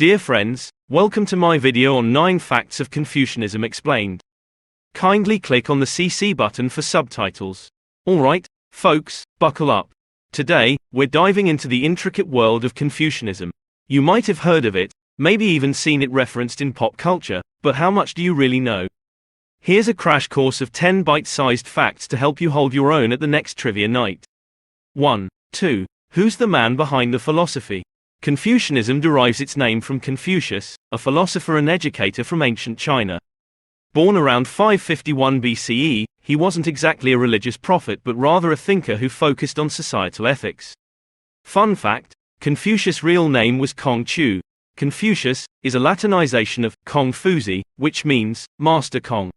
Dear friends, welcome to my video on 9 facts of Confucianism explained. Kindly click on the CC button for subtitles. Alright, folks, buckle up. Today, we're diving into the intricate world of Confucianism. You might have heard of it, maybe even seen it referenced in pop culture, but how much do you really know? Here's a crash course of 10 bite-sized facts to help you hold your own at the next trivia night. 1. 2. Who's the man behind the philosophy? Confucianism derives its name from Confucius, a philosopher and educator from ancient China. Born around 551 BCE, he wasn't exactly a religious prophet but rather a thinker who focused on societal ethics. Fun fact, Confucius' real name was Kong Qiu. Confucius is a Latinization of Confuzi, which means Master Kong.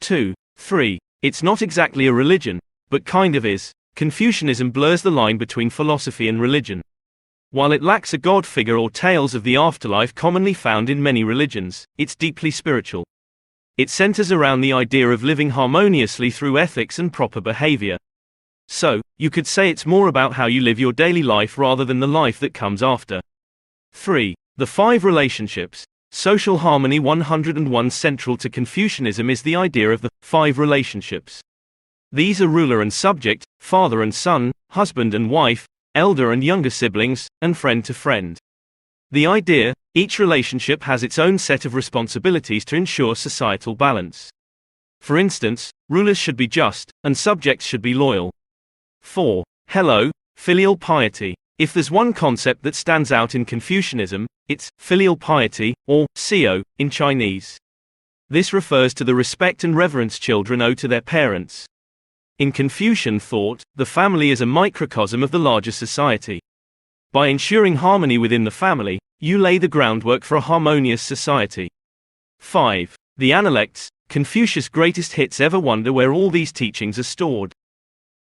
2. 3. It's not exactly a religion, but kind of is. Confucianism blurs the line between philosophy and religion. While it lacks a god figure or tales of the afterlife commonly found in many religions, it's deeply spiritual. It centers around the idea of living harmoniously through ethics and proper behavior. So, you could say it's more about how you live your daily life rather than the life that comes after. 3. The 5 relationships. Social harmony 101. Central to Confucianism is the idea of the 5 relationships. These are ruler and subject, father and son, husband and wife, elder and younger siblings, and friend to friend. The idea, each relationship has its own set of responsibilities to ensure societal balance. For instance, rulers should be just, and subjects should be loyal. 4. Hello, filial piety. If there's one concept that stands out in Confucianism, it's filial piety, or xiao, in Chinese. This refers to the respect and reverence children owe to their parents. In Confucian thought, the family is a microcosm of the larger society. By ensuring harmony within the family, you lay the groundwork for a harmonious society. 5. The Analects, Confucius' greatest hits. Ever wonder where all these teachings are stored?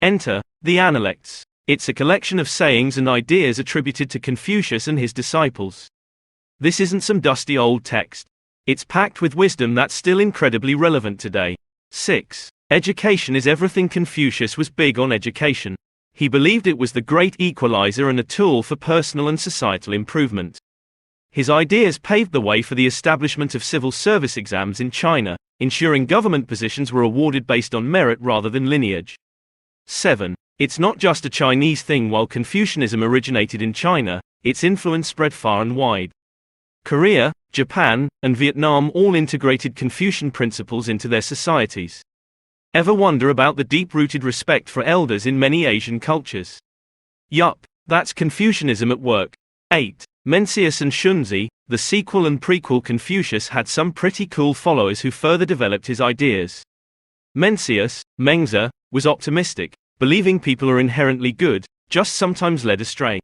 Enter the Analects. It's a collection of sayings and ideas attributed to Confucius and his disciples. This isn't some dusty old text. It's packed with wisdom that's still incredibly relevant today. 6. Education is everything. Confucius was big on education. He believed it was the great equalizer and a tool for personal and societal improvement. His ideas paved the way for the establishment of civil service exams in China, ensuring government positions were awarded based on merit rather than lineage. 7. It's not just a Chinese thing. While Confucianism originated in China, its influence spread far and wide. Korea, Japan, and Vietnam all integrated Confucian principles into their societies. Ever wonder about the deep-rooted respect for elders in many Asian cultures? Yup, that's Confucianism at work. 8. Mencius and Xunzi, the sequel and prequel. Confucius had some pretty cool followers who further developed his ideas. Mencius, Mengzi, was optimistic, believing people are inherently good, just sometimes led astray.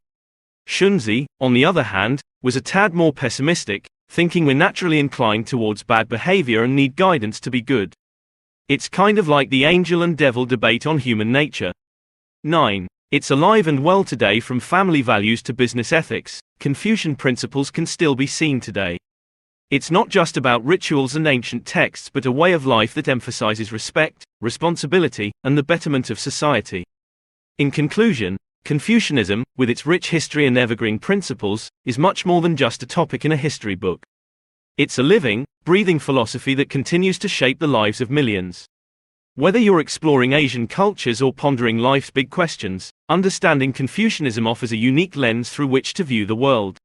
Xunzi, on the other hand, was a tad more pessimistic, thinking we're naturally inclined towards bad behavior and need guidance to be good. It's kind of like the angel and devil debate on human nature. 9. It's alive and well today. From family values to business ethics, Confucian principles can still be seen today. It's not just about rituals and ancient texts but a way of life that emphasizes respect, responsibility, and the betterment of society. In conclusion, Confucianism, with its rich history and evergreen principles, is much more than just a topic in a history book. It's a living, breathing philosophy that continues to shape the lives of millions. Whether you're exploring Asian cultures or pondering life's big questions, understanding Confucianism offers a unique lens through which to view the world.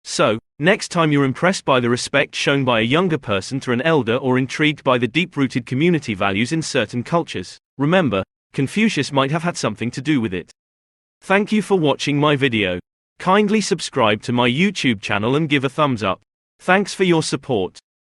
So, next time you're impressed by the respect shown by a younger person to an elder or intrigued by the deep-rooted community values in certain cultures, remember, Confucius might have had something to do with it. Thank you for watching my video. Kindly subscribe to my YouTube channel and give a thumbs up. Thanks for your support.